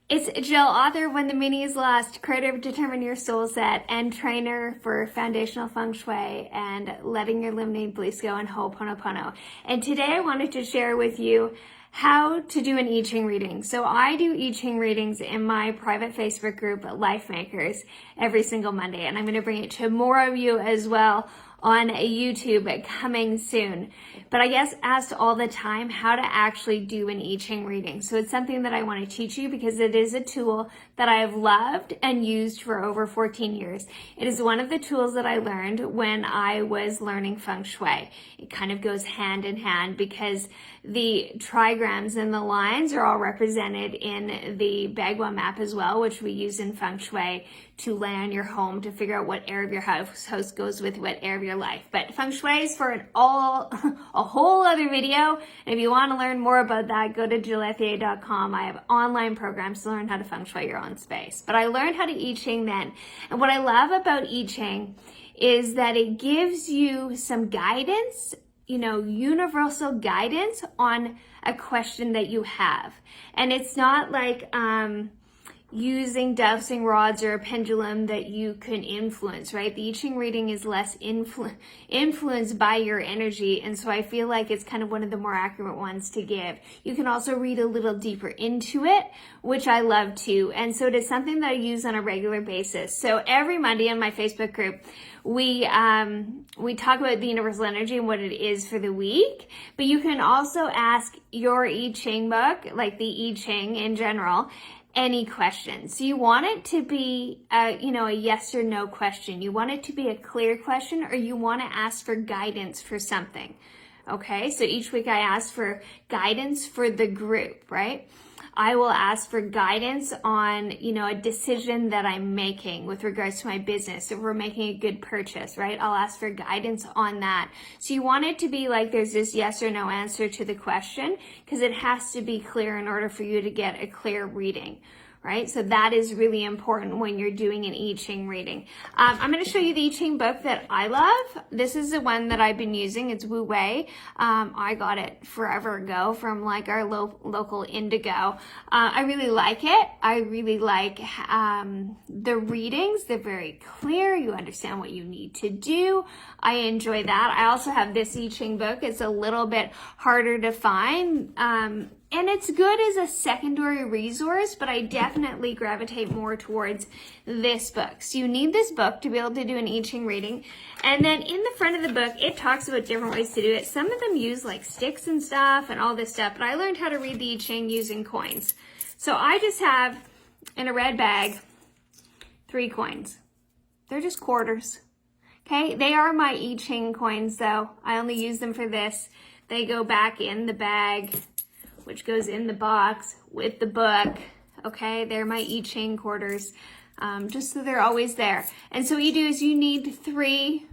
It's Jill, author of When the Meaning is Lost, creator of Determine Your Soul Set, and trainer for foundational feng shui and letting your limiting beliefs go and Ho'oponopono. And today I wanted to share with you how to do an I Ching reading. So I do I Ching readings in my private Facebook group, Life Makers, every single Monday. And I'm going to bring it to more of you as well on YouTube coming soon. But I guess asked all the time how to actually do an I Ching reading. So it's something that I want to teach you because it is a tool that I have loved and used for over 14 years. It is one of the tools that I learned when I was learning feng shui. It kind of goes hand in hand because the trigrams and the lines are all represented in the Bagua map as well, which we use in feng shui to lay on your home to figure out what area of your house goes with what area of your life. But feng shui is for a whole other video. And if you want to learn more about that, go to jillethier.com. I have online programs to learn how to feng shui your own space. But I learned how to I Ching then. And what I love about I Ching is that it gives you some guidance, universal guidance on a question that you have. And it's not like using dowsing rods or a pendulum that you can influence, right? The I Ching reading is less influenced by your energy, and so I feel like it's kind of one of the more accurate ones to give. You can also read a little deeper into it, which I love too, and so it is something that I use on a regular basis. So every Monday in my Facebook group, we talk about the universal energy and what it is for the week, but you can also ask your I Ching book, like the I Ching in general, any questions. So you want it to be a yes or no question. You want it to be a clear question, or you want to ask for guidance for something. Okay, so each week I ask for guidance for the group, right? I will ask for guidance on, a decision that I'm making with regards to my business. If we're making a good purchase, right? I'll ask for guidance on that. So you want it to be like there's this yes or no answer to the question, because it has to be clear in order for you to get a clear reading. Right? So that is really important when you're doing an I Ching reading. I'm going to show you the I Ching book that I love. This is the one that I've been using. It's Wu Wei. I got it forever ago from like our local Indigo. I really like it. I really like the readings. They're very clear. You understand what you need to do. I enjoy that. I also have this I Ching book. It's a little bit harder to find. And it's good as a secondary resource, but I definitely gravitate more towards this book. So you need this book to be able to do an I Ching reading. And then in the front of the book, it talks about different ways to do it. Some of them use like sticks and stuff and all this stuff, but I learned how to read the I Ching using coins. So I just have, in a red bag, 3 coins. They're just quarters. Okay, they are my I Ching coins though. I only use them for this. They go back in the bag, which goes in the box with the book. Okay, they're my I Ching quarters, just so they're always there. And so what you do is you need 3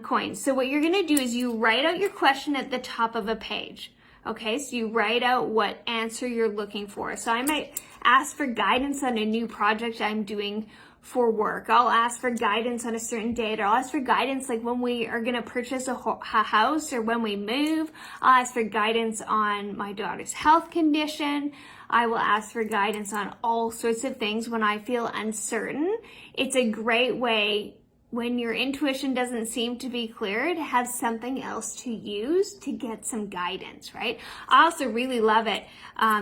coins. So what you're gonna do is you write out your question at the top of a page. Okay, so you write out what answer you're looking for. So I might ask for guidance on a new project I'm doing for work. I'll ask for guidance on a certain date, or I'll ask for guidance like when we are going to purchase a house or when we move. I'll ask for guidance on my daughter's health condition. I will ask for guidance on all sorts of things when I feel uncertain. It's a great way when your intuition doesn't seem to be clear to have something else to use to get some guidance, right? I also really love it,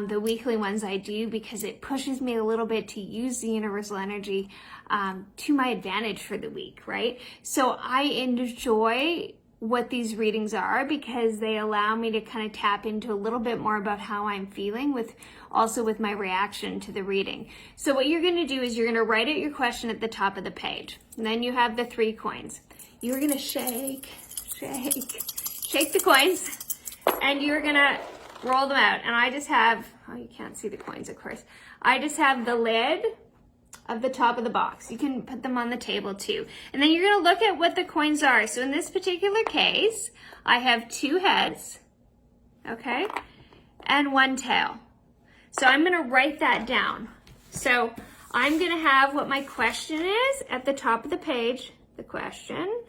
the weekly ones I do, because it pushes me a little bit to use the universal energy to my advantage for the week, right? So I enjoy what these readings are because they allow me to kind of tap into a little bit more about how I'm feeling with my reaction to the reading. So what you're going to do is you're going to write out your question at the top of the page. And then you have the 3 coins. You're going to shake the coins, and you're going to roll them out. And I just have, you can't see the coins, of course. I just have the lid of the top of the box. You can put them on the table too. And then you're going to look at what the coins are. So in this particular case, I have 2 heads, okay, and 1 tail. So I'm going to write that down. So I'm going to have what my question is at the top of the page. The question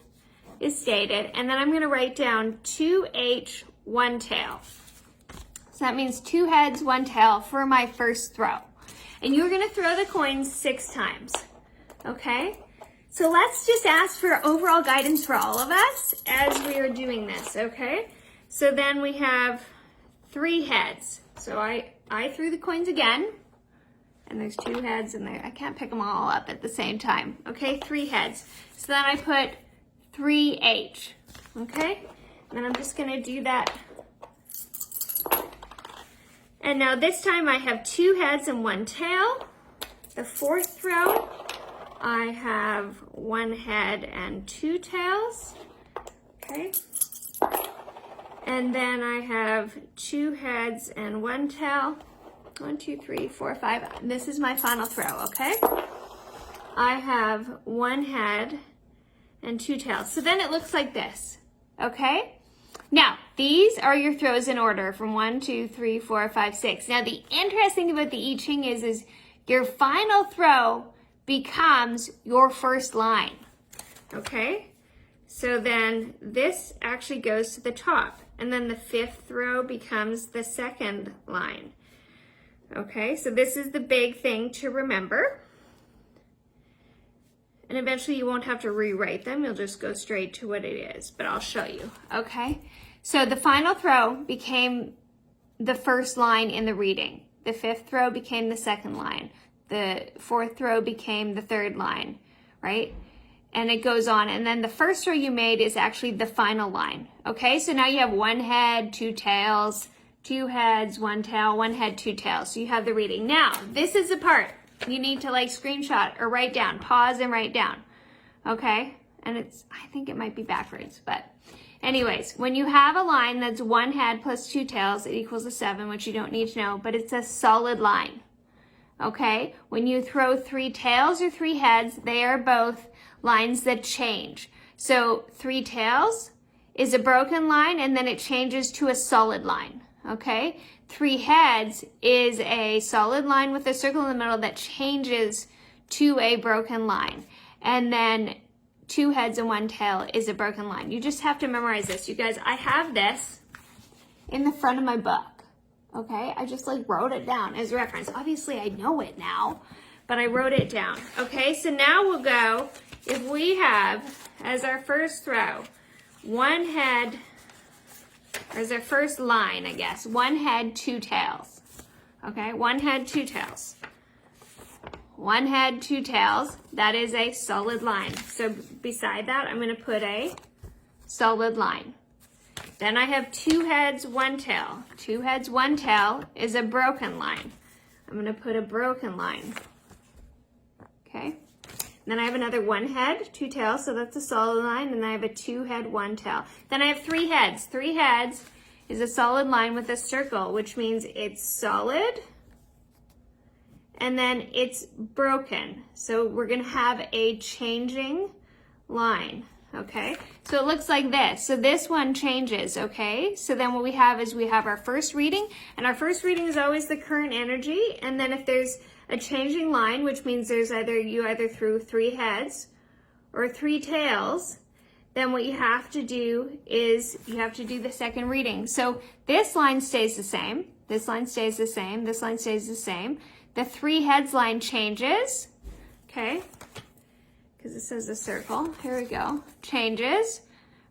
is stated, and then I'm going to write down 2H, 1 tail. So that means 2 heads, 1 tail for my first throw. And you're gonna throw the coins 6 times, okay? So let's just ask for overall guidance for all of us as we are doing this, okay? So then we have 3 heads. So I threw the coins again, and there's 2 heads in there. I can't pick them all up at the same time, okay? 3 heads. So then I put 3H, okay? And then I'm just gonna do that. And now this time I have 2 heads and 1 tail. The 4th throw, I have 1 head and 2 tails, okay? And then I have 2 heads and 1 tail. 1, 2, 3, 4, 5. This is my final throw, okay? I have 1 head and 2 tails. So then it looks like this, okay? Now, these are your throws in order from 1, 2, 3, 4, 5, 6. Now, the interesting thing about the I Ching is your final throw becomes your first line, okay? So then this actually goes to the top, and then the 5th throw becomes the second line, okay? So this is the big thing to remember. And eventually you won't have to rewrite them. You'll just go straight to what it is, but I'll show you, okay? So the final throw became the first line in the reading. The 5th throw became the second line. The 4th throw became the third line, right? And it goes on. And then the first throw you made is actually the final line, okay? So now you have 1 head, 2 tails, 2 heads, 1 tail, 1 head, 2 tails. So you have the reading. Now, this is the part you need to like screenshot or write down, pause and write down, okay? And I think it might be backwards, but anyways, when you have a line that's 1 head plus 2 tails, it equals a 7, which you don't need to know, but it's a solid line, okay? When you throw 3 tails or 3 heads, they are both lines that change. So 3 tails is a broken line, and then it changes to a solid line, okay? 3 heads is a solid line with a circle in the middle that changes to a broken line. And then 2 heads and 1 tail is a broken line. You just have to memorize this. You guys, I have this in the front of my book, okay? I just like wrote it down as reference. Obviously I know it now, but I wrote it down, okay? So now we'll go, if we have as our first throw, 1 head, or as our first line, I guess, 1 head, 2 tails, okay? 1 head, 2 tails. 1 head, 2 tails, that is a solid line. So beside that, I'm gonna put a solid line. Then I have 2 heads, 1 tail. 2 heads, 1 tail is a broken line. I'm gonna put a broken line, okay? Then I have another 1 head, 2 tails, so that's a solid line, and then I have a 2 head, 1 tail. Then I have 3 heads. 3 heads is a solid line with a circle, which means it's solid, and then it's broken. So we're gonna have a changing line, okay? So it looks like this. So this one changes, okay? So then what we have is we have our first reading, and our first reading is always the current energy, and then if there's a changing line, which means there's you either threw 3 heads or 3 tails, then what you have to do is you have to do the second reading. So this line stays the same, this line stays the same, this line stays the same. The 3 heads line changes, okay? Because it says a circle, here we go, changes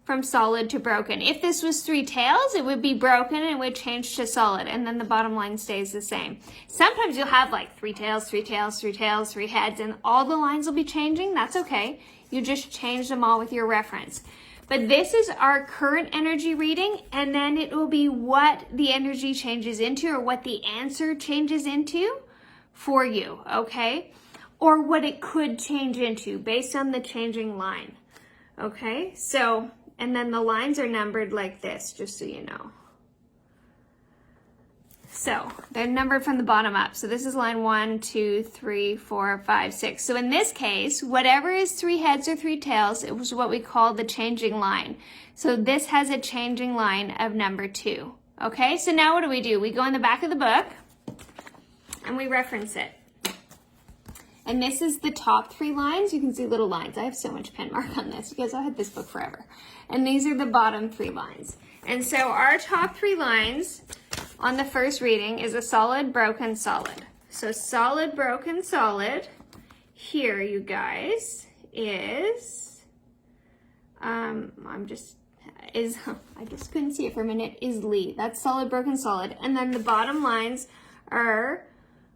from solid to broken. If this was 3 tails, it would be broken and it would change to solid, and then the bottom line stays the same. Sometimes you'll have like 3 tails, 3 tails, 3 tails, 3 heads, and all the lines will be changing. That's okay. You just change them all with your reference. But this is our current energy reading, and then it will be what the energy changes into, or what the answer changes into for you, okay? Or what it could change into based on the changing line, okay? So, and then the lines are numbered like this, just so you know. So they're numbered from the bottom up. So this is line 1, 2, 3, 4, 5, 6. So in this case, whatever is 3 heads or 3 tails, it was what we call the changing line. So this has a changing line of number 2. Okay, so now what do? We go in the back of the book and we reference it. And this is the top 3 lines. You can see little lines. I have so much pen mark on this. You guys, I had this book forever. And these are the bottom 3 lines. And so our top 3 lines on the first reading is a solid, broken, solid. So solid, broken, solid. Here, you guys, is, I just couldn't see it for a minute, is Li. That's solid, broken, solid. And then the bottom lines are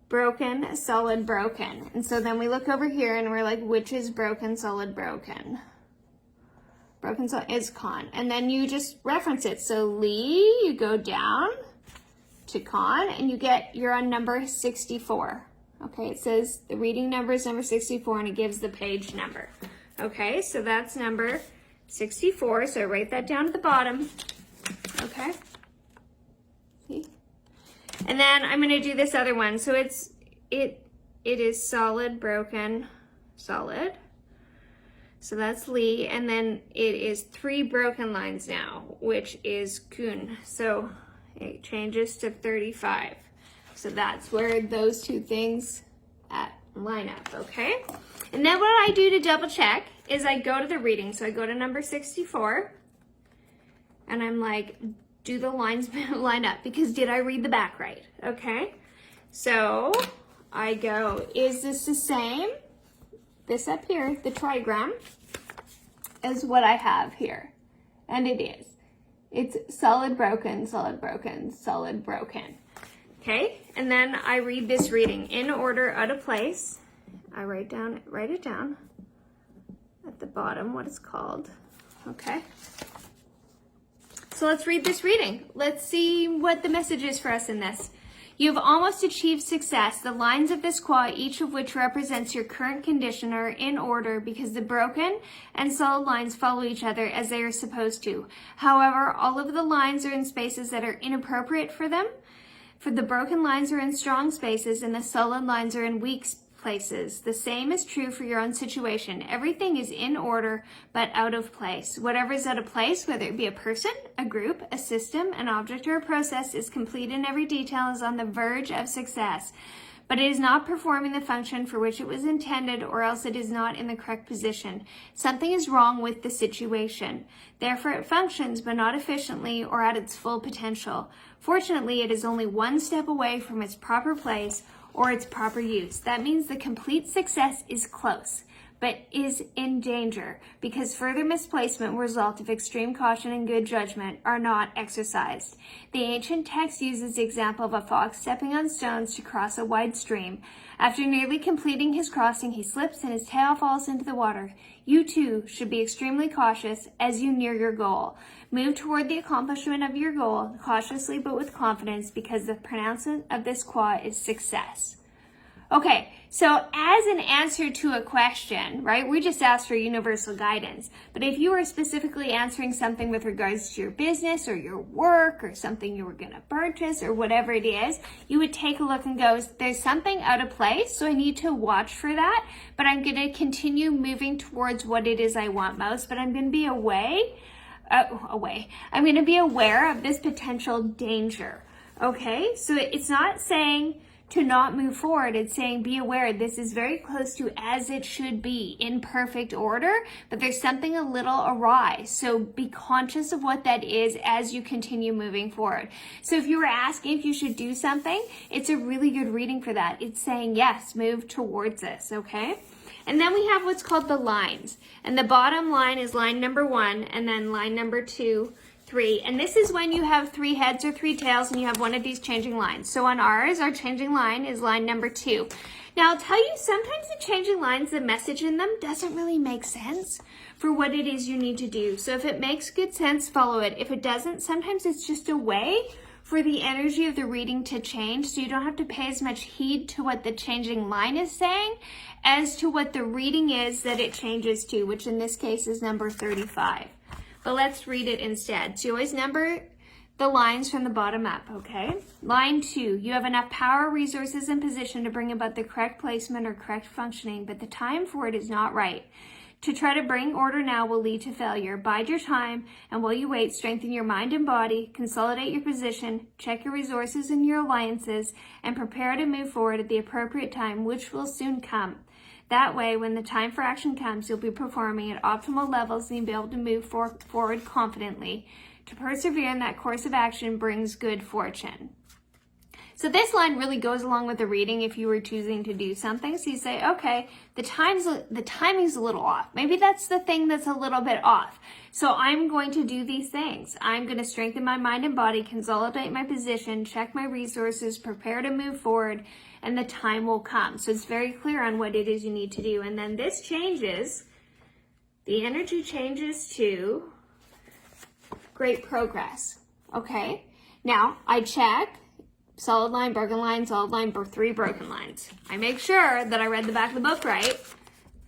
broken, solid, broken. And so then we look over here and we're like, which is broken, solid, broken? Broken, solid is con. And then you just reference it. So Li, you go down to con and you're on number 64. Okay, it says the reading number is number 64 and it gives the page number. Okay, so that's number 64. So I write that down at the bottom. Okay. See? And then I'm going to do this other one. So it is solid, broken, solid. So that's Li. And then it is 3 broken lines now, which is kun. So it changes to 35. So that's where those two things line up, okay? And then what I do to double check is I go to the reading. So I go to number 64 and I'm like, do the lines line up? Because did I read the back right? Okay. So I go, is this the same? This up here, the trigram, is what I have here. And it is. It's solid, broken, solid, broken, solid, broken. Okay, and then I read this reading in order, out of place. I write it down at the bottom what it's called. Okay. So let's read this reading. Let's see what the message is for us in this. You have almost achieved success. The lines of this qua, each of which represents your current condition, are in order because the broken and solid lines follow each other as they are supposed to. However, all of the lines are in spaces that are inappropriate for them. For the broken lines are in strong spaces and the solid lines are in weak places. The same is true for your own situation. Everything is in order, but out of place. Whatever is out of place, whether it be a person, a group, a system, an object, or a process, is complete in every detail, is on the verge of success. But it is not performing the function for which it was intended, or else it is not in the correct position. Something is wrong with the situation. Therefore, it functions, but not efficiently or at its full potential. Fortunately, it is only one step away from its proper place or its proper use. That means the complete success is close, but is in danger, because further misplacement will result if extreme caution and good judgment are not exercised. The ancient text uses the example of a fox stepping on stones to cross a wide stream. After nearly completing his crossing, he slips and his tail falls into the water. You too should be extremely cautious as you near your goal. Move toward the accomplishment of your goal, cautiously but with confidence, because the pronouncement of this qua is success. Okay, so as an answer to a question, right, we just asked for universal guidance. But if you were specifically answering something with regards to your business or your work or something you were going to purchase or whatever it is, you would take a look and go, there's something out of place, so I need to watch for that, but I'm going to continue moving towards what it is I want most, but I'm going to be I'm going to be aware of this potential danger. Okay, so it's not saying to not move forward. It's saying be aware this is very close to as it should be, in perfect order, but there's something a little awry. So be conscious of what that is as you continue moving forward. So if you were asking if you should do something, it's a really good reading for that. It's saying yes, move towards this, okay? And then we have what's called the lines. And the bottom line is line number 1, and then line number 2, 3. And this is when you have 3 heads or 3 tails and you have one of these changing lines. So on ours, our changing line is line number 2. Now I'll tell you, sometimes the changing lines, the message in them doesn't really make sense for what it is you need to do. So if it makes good sense, follow it. If it doesn't, sometimes it's just a way for the energy of the reading to change, so you don't have to pay as much heed to what the changing line is saying as to what the reading is that it changes to, which in this case is number 35. But let's read it instead. So you always number the lines from the bottom up, okay? Line 2, you have enough power, resources, and position to bring about the correct placement or correct functioning, but the time for it is not right. To try to bring order now will lead to failure. Bide your time, and while you wait, strengthen your mind and body, consolidate your position, check your resources and your alliances, and prepare to move forward at the appropriate time, which will soon come. That way, when the time for action comes, you'll be performing at optimal levels and you'll be able to move forward confidently. To persevere in that course of action brings good fortune. So this line really goes along with the reading if you were choosing to do something. So you say, okay, the timing's a little off. Maybe that's the thing that's a little bit off. So I'm going to do these things. I'm going to strengthen my mind and body, consolidate my position, check my resources, prepare to move forward, and the time will come. So it's very clear on what it is you need to do. And then this changes, the energy changes to great progress. Okay? Now, I check solid line, broken line, solid line, 3 broken lines. I make sure that I read the back of the book right.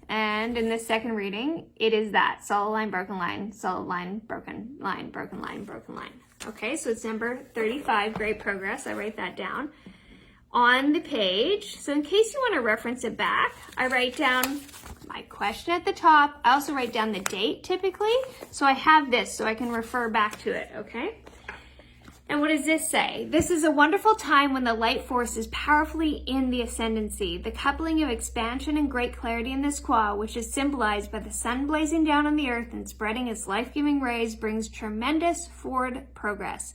And in this second reading, it is that. Solid line, broken line, solid line, broken line, broken line, broken line. Okay, so it's number 35, great progress. I write that down on the page. So in case you want to reference it back, I write down my question at the top. I also write down the date typically. So I have this so I can refer back to it, okay? And what does this say? This is a wonderful time when the light force is powerfully in the ascendancy. The coupling of expansion and great clarity in this qua, which is symbolized by the sun blazing down on the earth and spreading its life-giving rays, brings tremendous forward progress.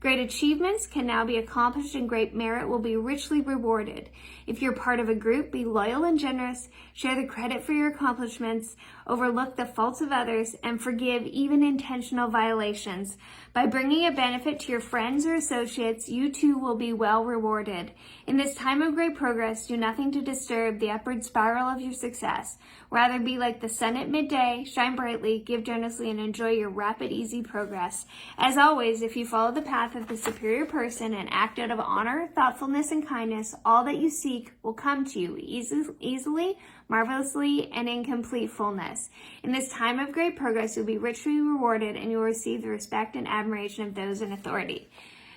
Great achievements can now be accomplished and great merit will be richly rewarded. If you're part of a group, be loyal and generous, share the credit for your accomplishments, overlook the faults of others, and forgive even intentional violations. By bringing a benefit to your friends or associates, you too will be well rewarded. In this time of great progress, do nothing to disturb the upward spiral of your success. Rather be like the sun at midday, shine brightly, give generously, and enjoy your rapid, easy progress. As always, if you follow the path of the superior person and act out of honor, thoughtfulness, and kindness, all that you seek will come to you easily, marvelously, and in complete fullness. In this time of great progress, you'll be richly rewarded and you'll receive the respect and admiration of those in authority.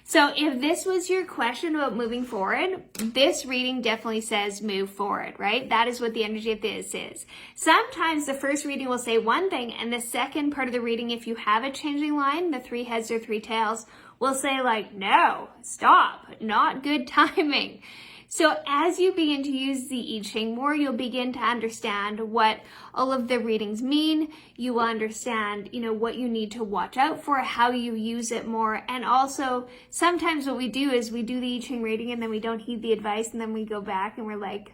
So if this was your question about moving forward, this reading definitely says move forward, right? That is what the energy of this is. Sometimes the first reading will say one thing, and the second part of the reading, if you have a changing line, the 3 heads or 3 tails, will say like, no, stop, not good timing. So as you begin to use the I Ching more, you'll begin to understand what all of the readings mean. You will understand, what you need to watch out for, how you use it more. And also, sometimes what we do is we do the I Ching reading and then we don't heed the advice and then we go back and we're like,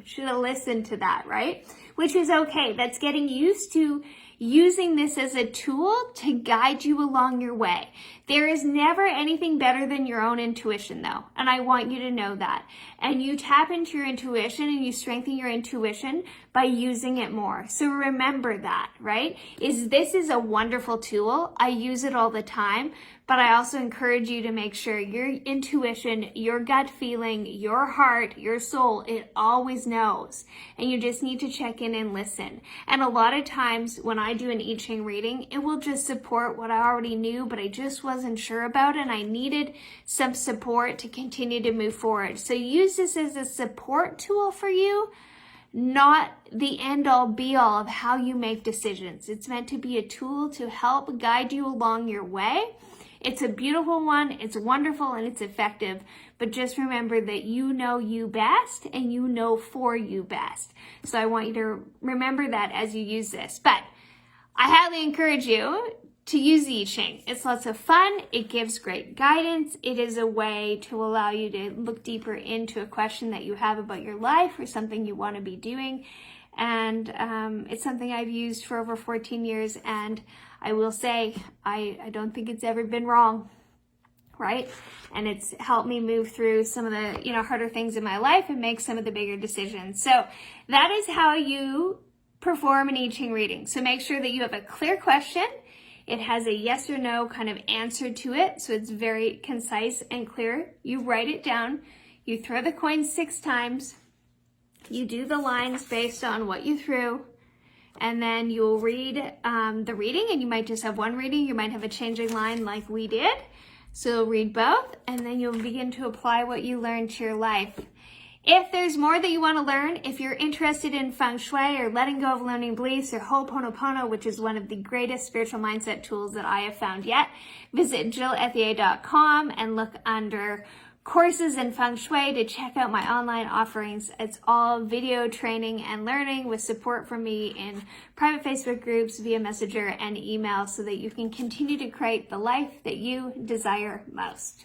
should have listened to that, right? Which is okay. That's getting used to using this as a tool to guide you along your way. There is never anything better than your own intuition though, and I want you to know that. And you tap into your intuition and you strengthen your intuition by using it more. So remember that, right? This is a wonderful tool. I use it all the time, but I also encourage you to make sure your intuition, your gut feeling, your heart, your soul, it always knows. And you just need to check in and listen. And a lot of times when I do an I Ching reading, it will just support what I already knew, but I just wasn't sure about and I needed some support to continue to move forward. So use this as a support tool for you, not the end-all be-all of how you make decisions. It's meant to be a tool to help guide you along your way. It's a beautiful one, it's wonderful, and it's effective. But just remember that you know you best and you know for you best. So I want you to remember that as you use this. But I highly encourage you to use the I Ching. It's lots of fun. It gives great guidance. It is a way to allow you to look deeper into a question that you have about your life or something you want to be doing. And it's something I've used for over 14 years. And I will say, I don't think it's ever been wrong, right? And it's helped me move through some of the, harder things in my life and make some of the bigger decisions. So that is how you perform an I Ching reading. So make sure that you have a clear question. It has a yes or no kind of answer to it. So it's very concise and clear. You write it down. You throw the coin 6 times. You do the lines based on what you threw. And then you'll read the reading, and you might just have one reading. You might have a changing line like we did. So you'll read both, and then you'll begin to apply what you learned to your life. If there's more that you want to learn, if you're interested in Feng Shui or letting go of limiting beliefs or Ho'oponopono, which is one of the greatest spiritual mindset tools that I have found yet, visit JillEthier.com and look under courses in Feng Shui to check out my online offerings. It's all video training and learning with support from me in private Facebook groups, via Messenger and email so that you can continue to create the life that you desire most.